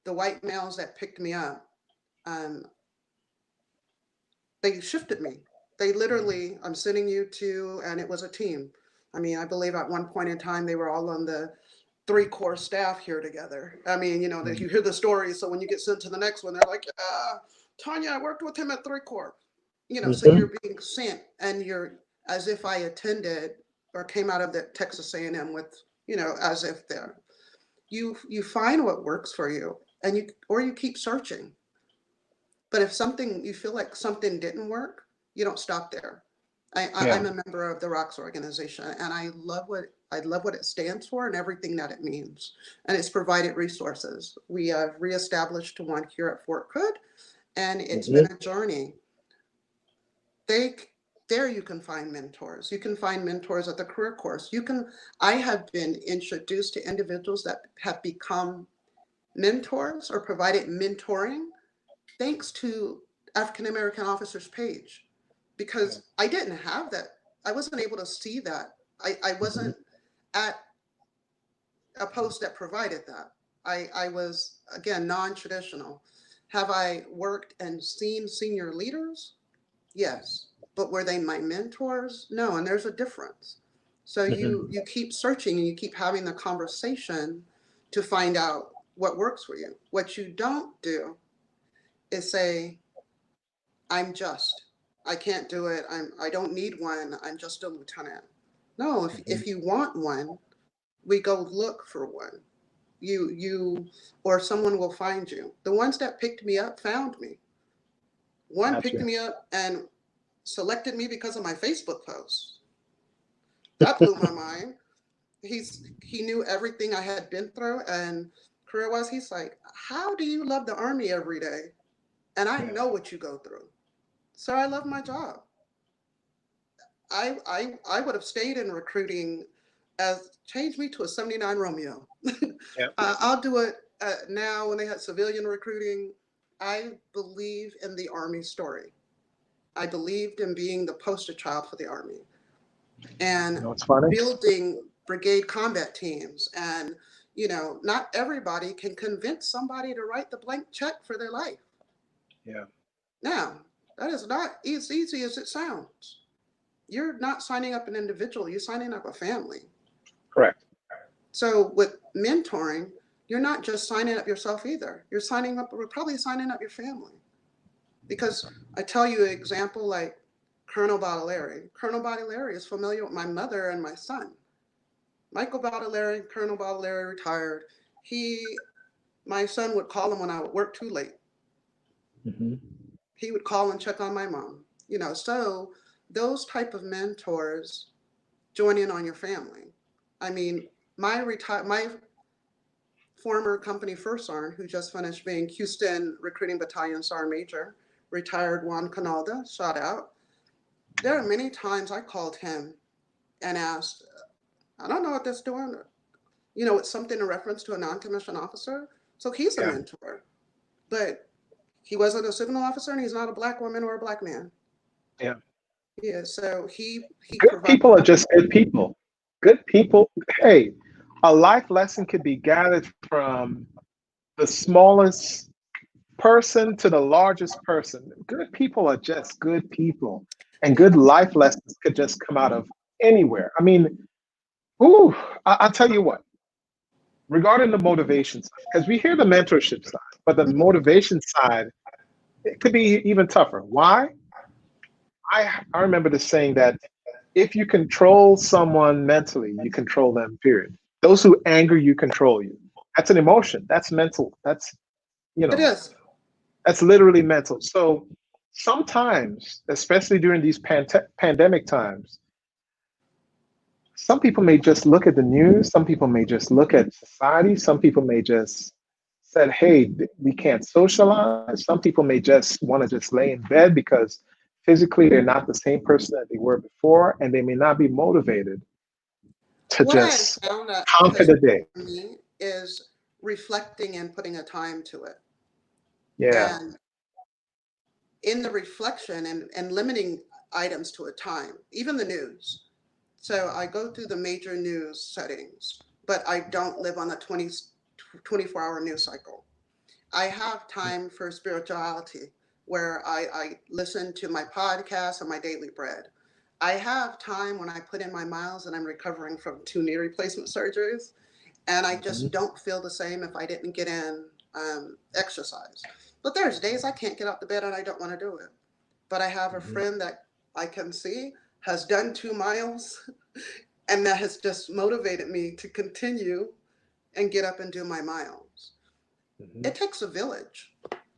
the white males that picked me up, um, they shifted me. They literally, I'm sending you to, and it was a team. I mean, I believe at one point in time they were all on the 3 corps staff here together. I mean, that you hear the stories. So when you get sent to the next one, they're like, Taunya, I worked with him at 3 corps. So Mhm. you're being sent, and you're as if I attended or came out of the Texas A&M with, as if there. You find what works for you, and you keep searching. But if something you feel like something didn't work, you don't stop there. Yeah. I'm a member of the ROCKS organization, and I love what it stands for and everything that it means. And it's provided resources. We have reestablished one here at Fort Hood, and it's been Mhm. a journey. They there you can find mentors. You can find mentors at the career course. I have been introduced to individuals that have become mentors or provided mentoring thanks to African American officers page, Yeah. because I didn't have that. I wasn't able to see that. I Mhm. wasn't at a post that provided that. I was, again, non-traditional. Have I worked and seen senior leaders? Yes. But were they my mentors? No. And there's a difference. So Mhm. you keep searching and you keep having the conversation to find out what works for you. What you don't do is say, I'm just. I can't do it. I don't need one. I'm just a lieutenant. No, Mhm. if you want one, we go look for one. You or someone will find you. The ones that picked me up found me. One picked Gotcha. me up and selected me because of my Facebook post. That blew my mind. He knew everything I had been through, and career wise, he's like, how do you love the Army every day? And I Yeah. know what you go through. So I love my job. I would have stayed in recruiting as change me to a 79 Romeo. Yeah. I'll do it now when they had civilian recruiting. I believe in the Army story. I believed in being the poster child for the Army and It's funny. building brigade combat teams. And, not everybody can convince somebody to write the blank check for their life. Yeah. Now, that is not as easy as it sounds. You're not signing up an individual, you're signing up a family. Correct. So with mentoring, you're not just signing up yourself either. We're probably signing up your family. Because I tell you an example like Colonel Battalion. Colonel Battalion is familiar with my mother and my son. Michael Battalion, Colonel Battalion retired. He My son would call him when I would work too late. He would call and check on my mom. You know, so those type of mentors join in on your family. I mean, my former company first sergeant, who just finished being Houston Recruiting Battalion Sergeant Major, retired Juan Canalda, shout out. There are many times I called him and asked, I don't know what that's doing. You know, it's something in reference to a non-commissioned officer. So he's a mentor, but he wasn't a signal officer and he's not a black woman or a black man. Yeah. Yeah. So he Good people are just good people. Good people. Hey, a life lesson could be gathered from the smallest person to the largest person. Good people are just good people. And good life lessons could just come out of anywhere. I mean, ooh, I'll tell you what, regarding the motivation side, because we hear the mentorship side, but the motivation side, it could be even tougher. Why? I remember the saying that if you control someone mentally, you control them, period. Those who anger you control you. That's an emotion. That's mental. That's, you It know, is. that's literally mental. So sometimes, especially during these pandemic times, some people may just look at the news. Some people may just look at society. Some people may just said, hey, we can't socialize. Some people may just want to just lay in bed because physically they're not the same person that they were before, and they may not be motivated to What I just found that conquer has the day. helped me is reflecting and putting a time to it. Yeah. And in the reflection and limiting items to a time, even the news. So I go through the major news settings, but I don't live on a 24-hour news cycle. I have time for spirituality where I listen to my podcast and my daily bread. I have time when I put in my miles and I'm recovering from 2 knee replacement surgeries, and I just don't feel the same if I didn't get in exercise. But there's days I can't get out the bed and I don't want to do it. But I have a friend that I can see has done 2 miles and that has just motivated me to continue and get up and do my miles. It takes a village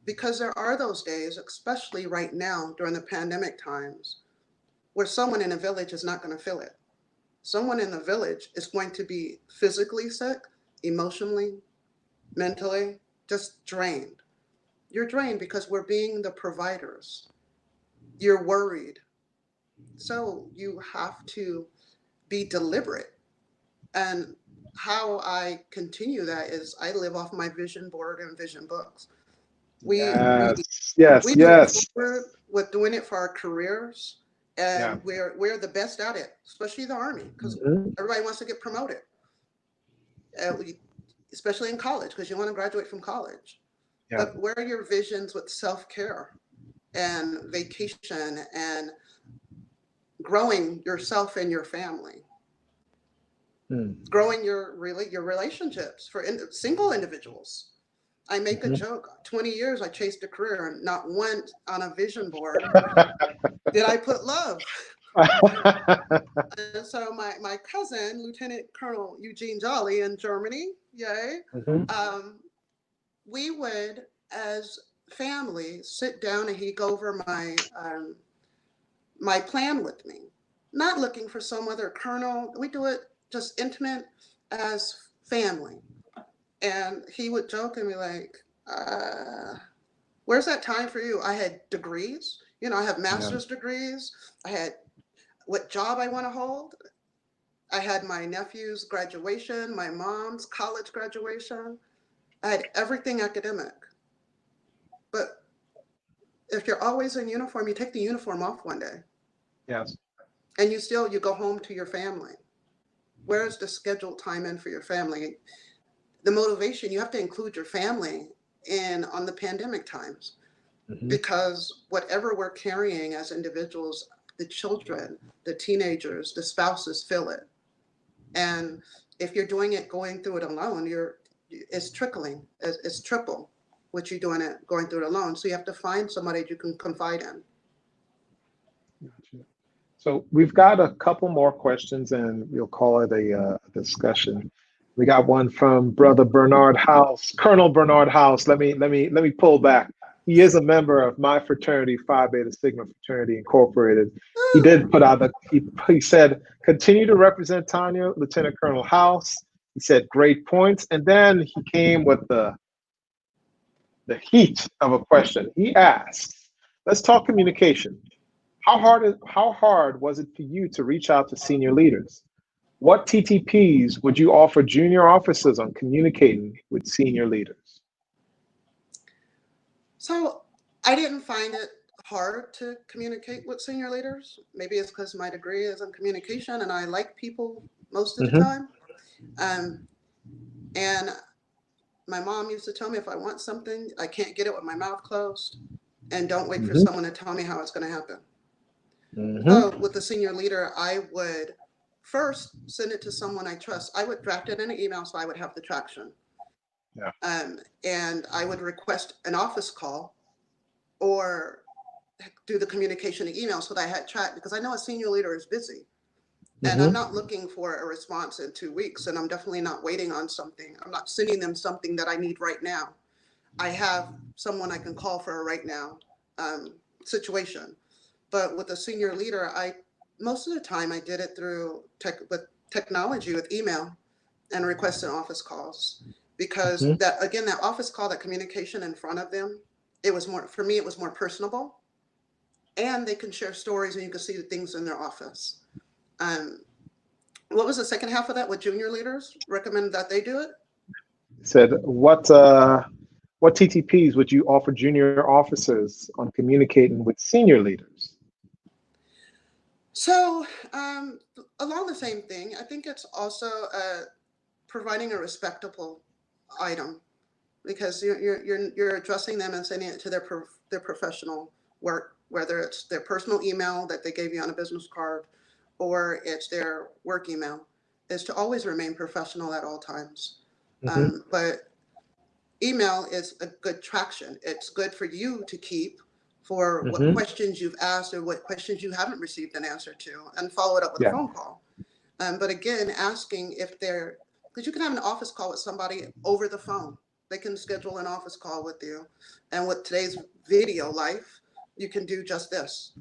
because there are those days, especially right now during the pandemic times, where someone in a village is not going to feel it. Someone in the village is going to be physically sick, emotionally, mentally, just drained. You're drained because we're being the providers. You're worried. So you have to be deliberate. And how I continue that is I live off my vision board and vision books. We we Yes. Yes. we move Yes. forward with doing it for our careers, Yeah. and we're the best at it, especially the Army, because everybody wants to get promoted, uh, especially in college, because you want to graduate from college. Yeah. But where are your visions with self-care and vacation and growing yourself and your family, growing your relationships for single individuals? I make a joke. 20 years I chased a career, and not once on a vision board did I put love. And so my cousin, Lieutenant Colonel Eugene Jolly in Germany, yay, um, we would, as family, sit down and he'd go over my plan with me. Not looking for some other colonel. We do it just intimate as family. And he would joke and be like, where's that time for you? I had degrees. You know, I have master's degrees. I had what job I want to hold. I had my nephew's graduation, my mom's college graduation. I had everything academic. But if you're always in uniform, you take the uniform off one day. Yes. And you go home to your family. Where's the scheduled time in for your family? The motivation, you have to include your family in on the pandemic times, because whatever we're carrying as individuals, the children, the teenagers, the spouses feel it. And if you're doing it, going through it alone, it's trickling. It's triple what you're doing it, going through it alone. So you have to find somebody you can confide in. Gotcha. So we've got a couple more questions and we'll call it a discussion. We got one from Brother Bernard House, Colonel Bernard House. Let me pull back. He is a member of my fraternity, Phi Beta Sigma Fraternity Incorporated. He did put out he said, continue to represent Taunya, Lieutenant Colonel House. He said, great points. And then he came with the heat of a question. He asked, let's talk communication. How hard was it for you to reach out to senior leaders? What TTPs would you offer junior officers on communicating with senior leaders? So I didn't find it hard to communicate with senior leaders. Maybe it's because my degree is in communication and I like people most of the time. And my mom used to tell me if I want something, I can't get it with my mouth closed, and don't wait for someone to tell me how it's going to happen. So with the senior leader, I would first send it to someone I trust. I would draft it in an email so I would have the traction. And I would request an office call or do the communication in email so that I had track, because I know a senior leader is busy. And I'm not looking for a response in 2 weeks, and I'm definitely not waiting on something. I'm not sending them something that I need right now. I have someone I can call for a right now situation. But with a senior leader, most of the time I did it through technology with email and requesting office calls, because that office call, that communication in front of them, it was more, for me, it was more personable, and they can share stories and you can see the things in their office. What was the second half of that? With junior leaders, recommend that they do it? Said, what TTPs would you offer junior officers on communicating with senior leaders? So along the same thing, I think it's also providing a respectable item, because you're addressing them and sending it to their professional work, whether it's their personal email that they gave you on a business card or it's their work email, is to always remain professional at all times. But email is a good traction. It's good for you to keep for what questions you've asked or what questions you haven't received an answer to, and follow it up with a phone call. But again, asking if because you can have an office call with somebody over the phone. They can schedule an office call with you. And with today's video life, you can do just this.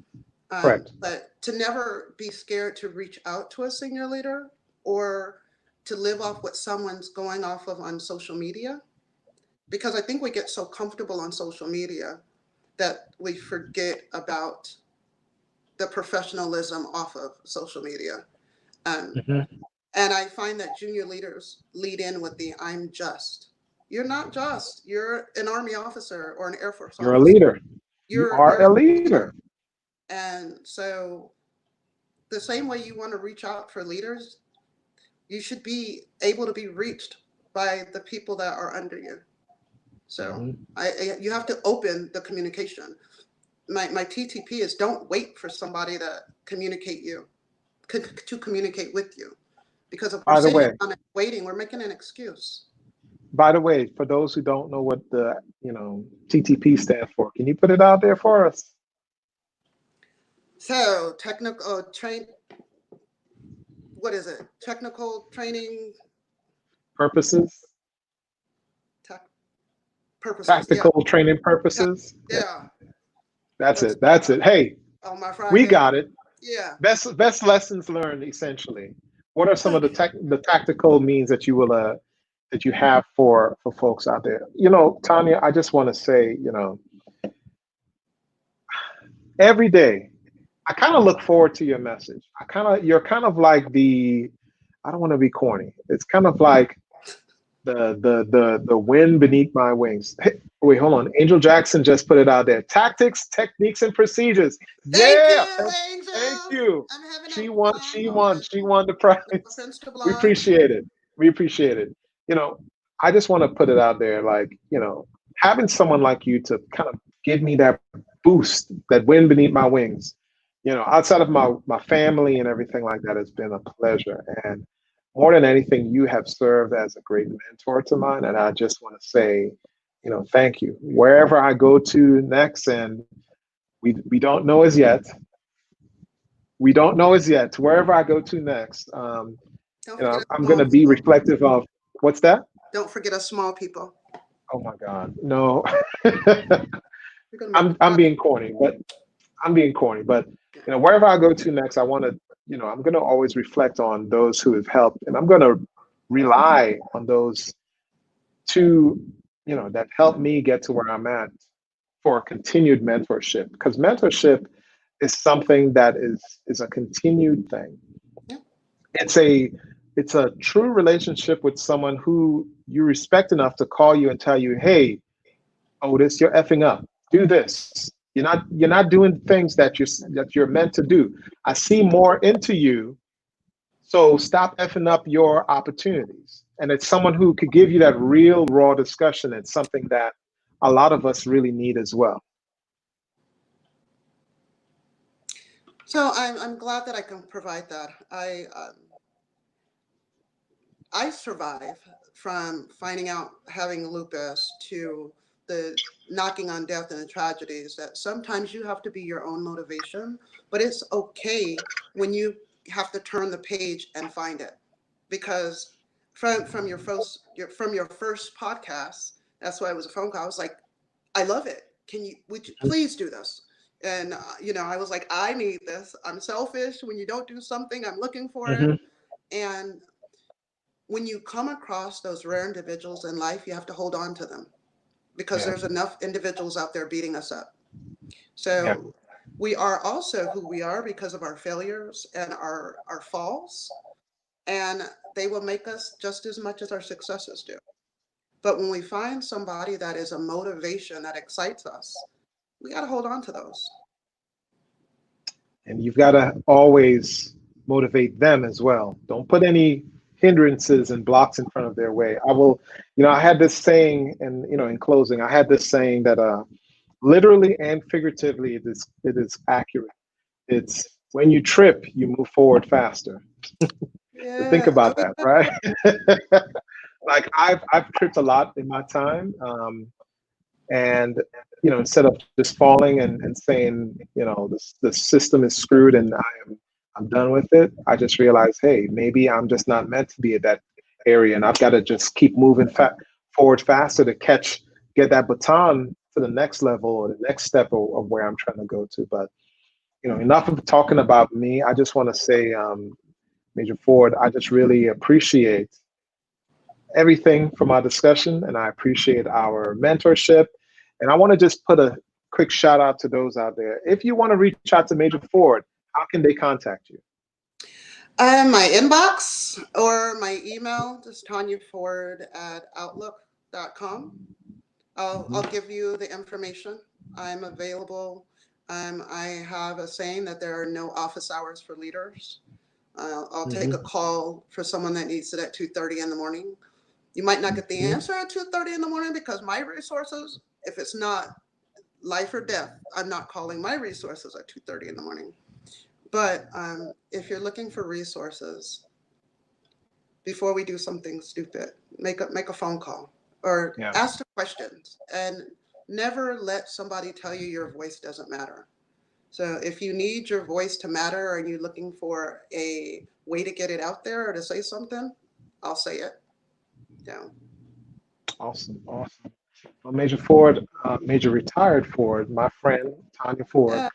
But to never be scared to reach out to a senior leader or to live off what someone's going off of on social media, because I think we get so comfortable on social media that we forget about the professionalism off of social media. And I find that junior leaders lead in with the I'm just. You're not just. You're an Army officer or an Air Force officer. You're a leader. You are a leader. And so the same way you want to reach out for leaders, you should be able to be reached by the people that are under you. So you have to open the communication. My TTP is, don't wait for somebody to communicate with you. Because if we're sitting on it waiting, we're making an excuse. By the way, for those who don't know what the TTP stands for, can you put it out there for us? So what is it? Technical training purposes. Tactical training purposes. Yeah. That's it. Hey, on my Friday. We got it. Yeah. Best lessons learned, essentially. What are some of the tactical means that you will that you have for folks out there? Taunya, I just want to say, every day I kind of look forward to your message. You're kind of like I don't want to be corny. It's kind of like the wind beneath my wings. Hey, wait, hold on. Angel Jackson just put it out there. Tactics, techniques, and procedures. Thank you. She won the prize. We appreciate it. I just want to put it out there, like, having someone like you to kind of give me that boost, that wind beneath my wings, outside of my family and everything like that, has been a pleasure. And more than anything, you have served as a great mentor to mine. And I just want to say, thank you. Wherever I go to next, and we don't know as yet. Wherever I go to next, I'm going to be reflective of What's that? Don't forget us small people. Oh my God, no. You're gonna make me I'm cry. being corny, but wherever I go to next, I want to, I'm going to always reflect on those who have helped, and I'm going to rely on those to, that help me get to where I'm at for continued mentorship, because mentorship is something that is a continued thing. Yeah. It's a true relationship with someone who you respect enough to call you and tell you, hey, Otis, you're effing up. Do this. You're not doing things that you're meant to do. I see more into you, so stop effing up your opportunities. And it's someone who could give you that real raw discussion. It's something that a lot of us really need as well. So I'm glad that I can provide that. I survive from finding out having lupus to the knocking on death and the tragedies, that sometimes you have to be your own motivation, but it's okay when you have to turn the page and find it. Because from your first podcast, that's why it was a phone call. I was like, I love it. Would you please do this? And I was like, I need this. I'm selfish. When you don't do something, I'm looking for it. And when you come across those rare individuals in life, you have to hold on to them, because there's enough individuals out there beating us up. So we are also who we are because of our failures and our falls, and they will make us just as much as our successes do. But when we find somebody that is a motivation that excites us, we got to hold on to those. And you've got to always motivate them as well. Don't put any hindrances and blocks in front of their way. I had this saying, and in closing, I had this saying that literally and figuratively, it is accurate. It's when you trip, you move forward faster. Yeah. Think about that, right? Like I've tripped a lot in my time, and instead of just falling and saying, the system is screwed and I'm done with it, I just realized, hey, maybe I'm just not meant to be at that area, and I've got to just keep moving forward faster to get that baton to the next level or the next step of where I'm trying to go to. But enough of talking about me. I just want to say, Major Ford, I just really appreciate everything from our discussion, and I appreciate our mentorship. And I want to just put a quick shout out to those out there. If you want to reach out to Major Ford, how can they contact you? My inbox or my email, just TaunyaFord@outlook.com. I'll give you the information. I'm available. I have a saying that there are no office hours for leaders. I'll take a call for someone that needs it at 2:30 in the morning. You might not get the answer at 2:30 in the morning, because my resources, if it's not life or death, I'm not calling my resources at 2:30 in the morning. But if you're looking for resources, before we do something stupid, make a phone call or ask the questions, and never let somebody tell you your voice doesn't matter. So if you need your voice to matter, and you're looking for a way to get it out there or to say something, I'll say it. Yeah. Awesome. Well, Major Ford, Major Retired Ford, my friend Taunya Ford.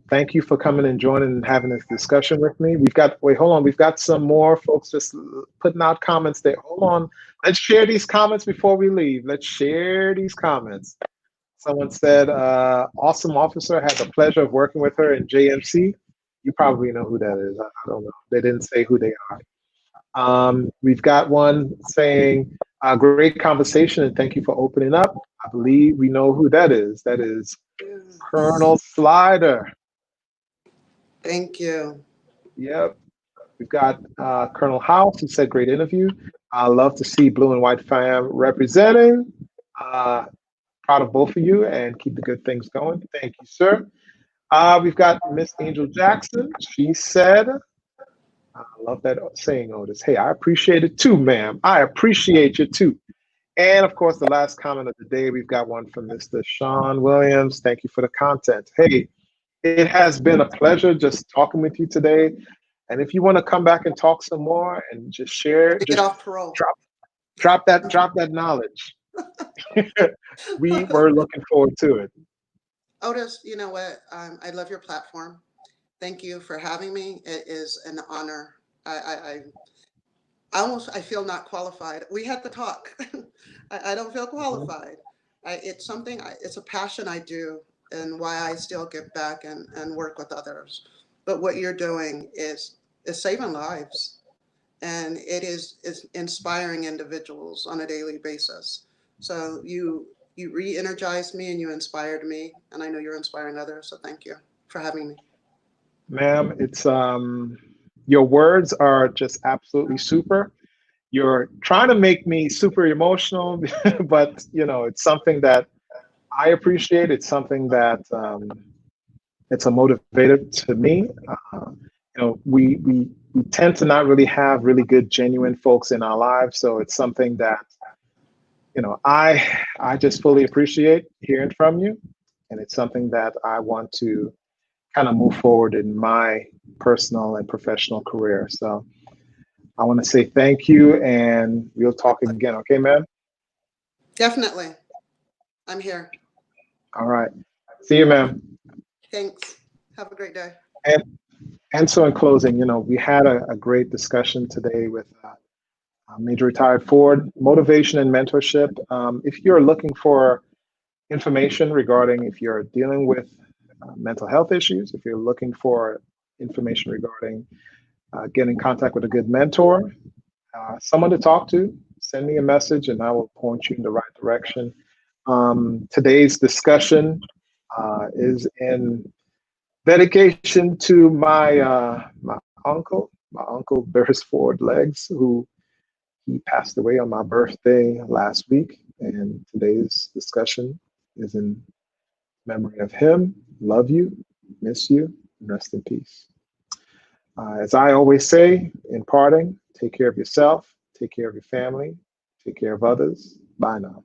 Thank you for coming and joining and having this discussion with me. Hold on. We've got some more folks just putting out comments there. Hold on. Let's share these comments before we leave. Let's share these comments. Someone said, awesome officer, had the pleasure of working with her in JMC. You probably know who that is. I don't know. They didn't say who they are. We've got one saying, great conversation and thank you for opening up. I believe we know who that is. That is Colonel Slider. Thank you. Yep. We've got Colonel House, who said great interview. I love to see Blue and White fam representing. Proud of both of you, and keep the good things going. Thank you, sir. We've got Miss Angel Jackson. She said, I love that saying, Otis. Hey, I appreciate it too, ma'am. I appreciate you too. And of course, the last comment of the day, we've got one from Mr. Sean Williams. Thank you for the content. Hey, it has been a pleasure just talking with you today. And if you want to come back and talk some more and just share, Get just off parole. drop that knowledge. We were looking forward to it. Otis, you know what? I love your platform. Thank you for having me. It is an honor. I feel not qualified. We had to talk. I don't feel qualified. It's something, it's a passion I do, and why I still give back and work with others. But what you're doing is saving lives, and it is inspiring individuals on a daily basis. So you re-energized me and you inspired me, and I know you're inspiring others. So thank you for having me. Ma'am, it's your words are just absolutely super. You're trying to make me super emotional, but you know, it's something that I appreciate. It's something that it's a motivator to me. You know, we tend to not really have really good, genuine folks in our lives, so it's something that, you know, I just fully appreciate hearing from you, and it's something that I want to kind of move forward in my personal and professional career. So I want to say thank you, and we'll talk again. Okay, ma'am? Definitely. I'm here. All right. See you, ma'am. Thanks. Have a great day. And so in closing, you know, we had a great discussion today with Major Retired Ford, motivation and mentorship. If you're looking for information regarding if you're dealing with mental health issues, if you're looking for information regarding getting in contact with a good mentor, someone to talk to, send me a message and I will point you in the right direction. Today's discussion is in dedication to my uncle Burris Ford Legs, who he passed away on my birthday last week, and today's discussion is in memory of him. Love you, miss you, and rest in peace. As I always say in parting, take care of yourself, take care of your family, take care of others. Bye now.